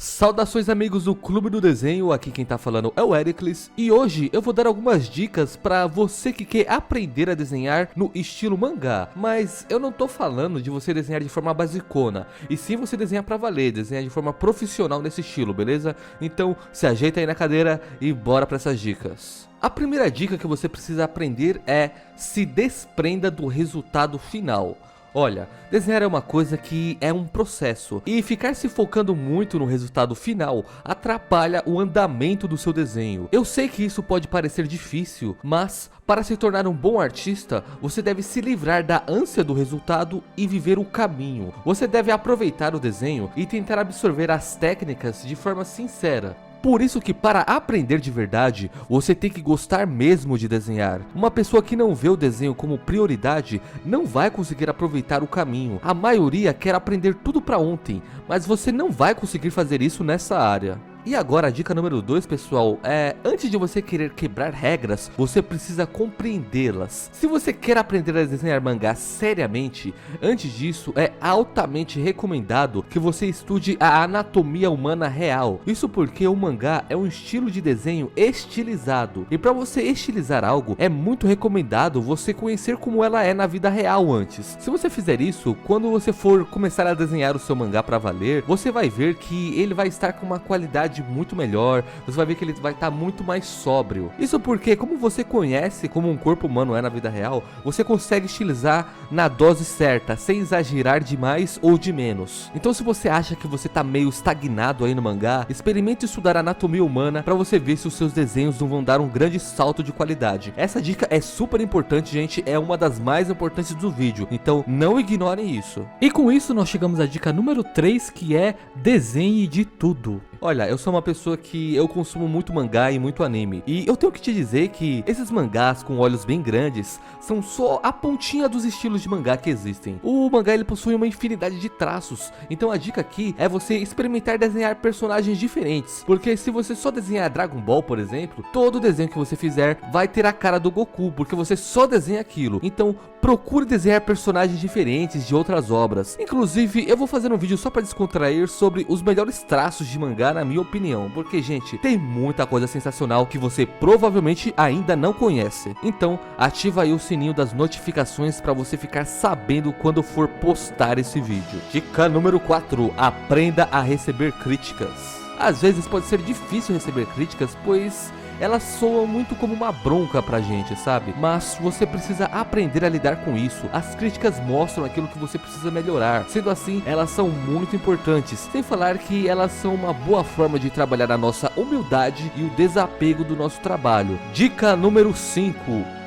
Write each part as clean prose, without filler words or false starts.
Saudações amigos do Clube do Desenho, aqui quem tá falando é o Ericles e hoje eu vou dar algumas dicas pra você que quer aprender a desenhar no estilo mangá. Mas eu não tô falando de você desenhar de forma basicona, e sim você desenhar pra valer, desenhar de forma profissional nesse estilo, beleza? Então se ajeita aí na cadeira e bora pra essas dicas. A primeira dica que você precisa aprender é: se desprenda do resultado final. Olha, desenhar é uma coisa que é um processo, e ficar se focando muito no resultado final atrapalha o andamento do seu desenho. Eu sei que isso pode parecer difícil, mas para se tornar um bom artista, você deve se livrar da ânsia do resultado e viver o caminho. Você deve aproveitar o desenho e tentar absorver as técnicas de forma sincera. Por isso que para aprender de verdade, você tem que gostar mesmo de desenhar. Uma pessoa que não vê o desenho como prioridade não vai conseguir aproveitar o caminho. A maioria quer aprender tudo para ontem, mas você não vai conseguir fazer isso nessa área. E agora a dica número 2, pessoal, antes de você querer quebrar regras, você precisa compreendê-las. Se você quer aprender a desenhar mangá seriamente, antes disso é altamente recomendado que você estude a anatomia humana real. Isso porque o mangá é um estilo de desenho estilizado, e para você estilizar algo, é muito recomendado você conhecer como ela é na vida real antes. Se você fizer isso, quando você for começar a desenhar o seu mangá para valer, você vai ver que ele vai estar com uma qualidade muito melhor, você vai ver que ele vai estar muito mais sóbrio. Isso porque, como você conhece como um corpo humano é na vida real, você consegue estilizar na dose certa, sem exagerar de mais ou de menos. Então se você acha que você tá meio estagnado aí no mangá, experimente estudar anatomia humana para você ver se os seus desenhos não vão dar um grande salto de qualidade. Essa dica é super importante, gente, é uma das mais importantes do vídeo, então não ignorem isso. E com isso nós chegamos à dica número 3, que é: desenhe de tudo. Olha, eu sou uma pessoa que eu consumo muito mangá e muito anime, e eu tenho que te dizer que esses mangás com olhos bem grandes são só a pontinha dos estilos de mangá que existem. O mangá ele possui uma infinidade de traços, então a dica aqui é você experimentar desenhar personagens diferentes, porque se você só desenhar Dragon Ball, por exemplo, todo desenho que você fizer vai ter a cara do Goku, porque você só desenha aquilo. Então procure desenhar personagens diferentes de outras obras. Inclusive eu vou fazer um vídeo só para descontrair sobre os melhores traços de mangá na minha opinião, porque gente, tem muita coisa sensacional que você provavelmente ainda não conhece. Então ativa aí o sininho das notificações para você ficar sabendo quando for postar esse vídeo. Dica número 4, aprenda a receber críticas. Às vezes pode ser difícil receber críticas, pois elas soam muito como uma bronca pra gente, sabe? Mas você precisa aprender a lidar com isso. As críticas mostram aquilo que você precisa melhorar. Sendo assim, elas são muito importantes. Sem falar que elas são uma boa forma de trabalhar a nossa humildade e o desapego do nosso trabalho. Dica número 5.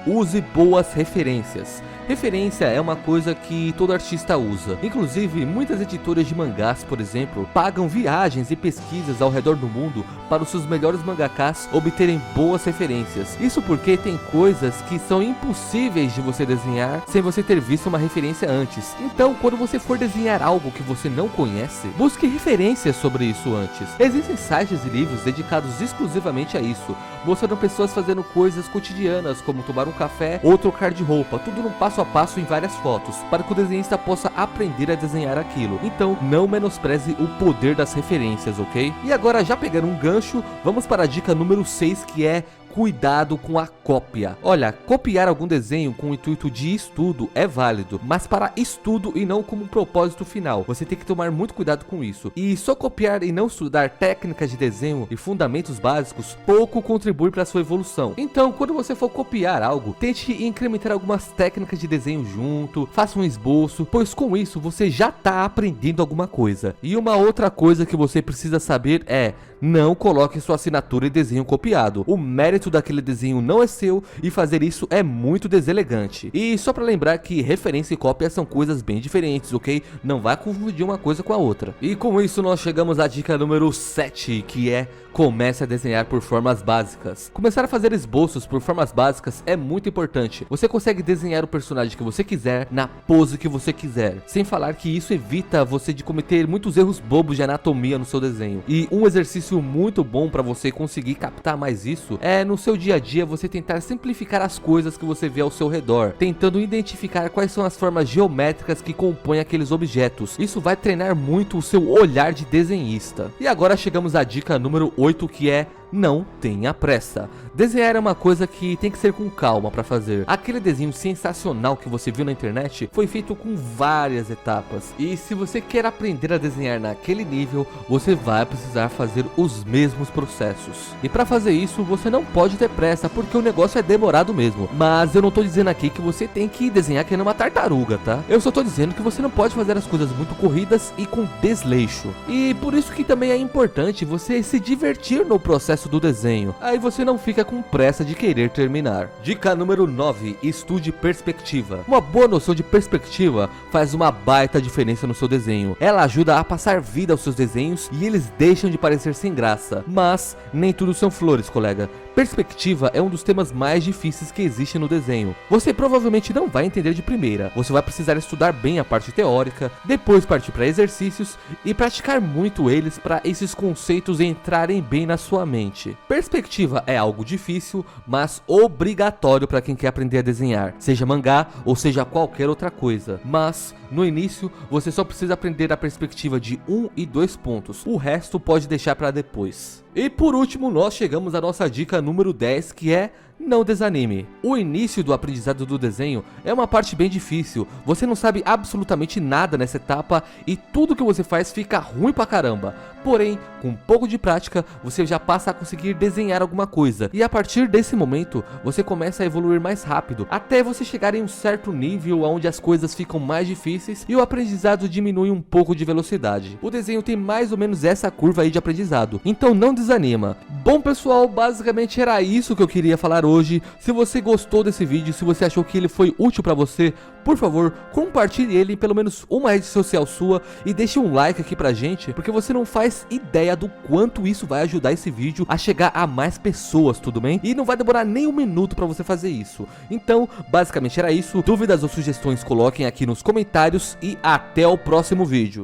Use boas referências. Referência é uma coisa que todo artista usa. Inclusive, muitas editoras de mangás, por exemplo, pagam viagens e pesquisas ao redor do mundo para os seus melhores mangakás obterem boas referências. Isso porque tem coisas que são impossíveis de você desenhar sem você ter visto uma referência antes. Então, quando você for desenhar algo que você não conhece, busque referências sobre isso antes. Existem sites e livros dedicados exclusivamente a isso, mostrando pessoas fazendo coisas cotidianas, como tomar um café ou trocar de roupa, tudo num passo a passo em várias fotos, para que o desenhista possa aprender a desenhar aquilo. Então não menospreze o poder das referências, ok? E agora, já pegando um gancho, vamos para a dica número 6, que é: cuidado com a cópia. Olha, copiar algum desenho com o intuito de estudo é válido, mas para estudo e não como um propósito final. Você tem que tomar muito cuidado com isso. E só copiar e não estudar técnicas de desenho e fundamentos básicos pouco contribui para sua evolução. Então, quando você for copiar algo, tente incrementar algumas técnicas de desenho junto, faça um esboço, pois com isso você já está aprendendo alguma coisa. E uma outra coisa que você precisa saber é: não coloque sua assinatura em desenho copiado. O mérito daquele desenho não é seu, e fazer isso é muito deselegante. E só para lembrar que referência e cópia são coisas bem diferentes, ok? Não vai confundir uma coisa com a outra. E com isso nós chegamos à dica número 7, que é: Comece a desenhar por formas básicas. Começar a fazer esboços por formas básicas é muito importante. Você consegue desenhar o personagem que você quiser, na pose que você quiser. Sem falar que isso evita você de cometer muitos erros bobos de anatomia no seu desenho. E um exercício muito bom para você conseguir captar mais isso é no seu dia a dia você tentar simplificar as coisas que você vê ao seu redor, tentando identificar quais são as formas geométricas que compõem aqueles objetos. Isso vai treinar muito o seu olhar de desenhista. E agora chegamos à dica número 8, que é: não tenha pressa. Desenhar é uma coisa que tem que ser com calma para fazer. Aquele desenho sensacional que você viu na internet foi feito com várias etapas. E se você quer aprender a desenhar naquele nível, você vai precisar fazer os mesmos processos. E para fazer isso, você não pode ter pressa, porque o negócio é demorado mesmo. Mas eu não tô dizendo aqui que você tem que desenhar que nem uma tartaruga, tá? Eu só tô dizendo que você não pode fazer as coisas muito corridas e com desleixo. E por isso que também é importante você se divertir no processo do desenho. Aí você não fica com pressa de querer terminar. Dica número 9: estude perspectiva. Uma boa noção de perspectiva faz uma baita diferença no seu desenho. Ela ajuda a passar vida aos seus desenhos e eles deixam de parecer sem graça. Mas nem tudo são flores, colega. Perspectiva é um dos temas mais difíceis que existe no desenho. Você provavelmente não vai entender de primeira. Você vai precisar estudar bem a parte teórica, depois partir para exercícios e praticar muito eles para esses conceitos entrarem bem na sua mente. Perspectiva é algo difícil, mas obrigatório para quem quer aprender a desenhar, seja mangá ou seja qualquer outra coisa. Mas no início você só precisa aprender a perspectiva de 1 e 2 pontos. O resto pode deixar para depois. E por último, nós chegamos à nossa dica número 10, que é: não desanime. O início do aprendizado do desenho é uma parte bem difícil. Você não sabe absolutamente nada nessa etapa e tudo que você faz fica ruim pra caramba. Porém, com um pouco de prática, você já passa a conseguir desenhar alguma coisa. E a partir desse momento, você começa a evoluir mais rápido, até você chegar em um certo nível onde as coisas ficam mais difíceis e o aprendizado diminui um pouco de velocidade. O desenho tem mais ou menos essa curva aí de aprendizado, então não desanima. Bom pessoal, basicamente era isso que eu queria falar hoje. Se você gostou desse vídeo, se você achou que ele foi útil pra você, por favor, compartilhe ele em pelo menos uma rede social sua e deixe um like aqui pra gente, porque você não faz ideia do quanto isso vai ajudar esse vídeo a chegar a mais pessoas, tudo bem? E não vai demorar nem um minuto pra você fazer isso. Então, basicamente era isso. Dúvidas ou sugestões, coloquem aqui nos comentários e até o próximo vídeo.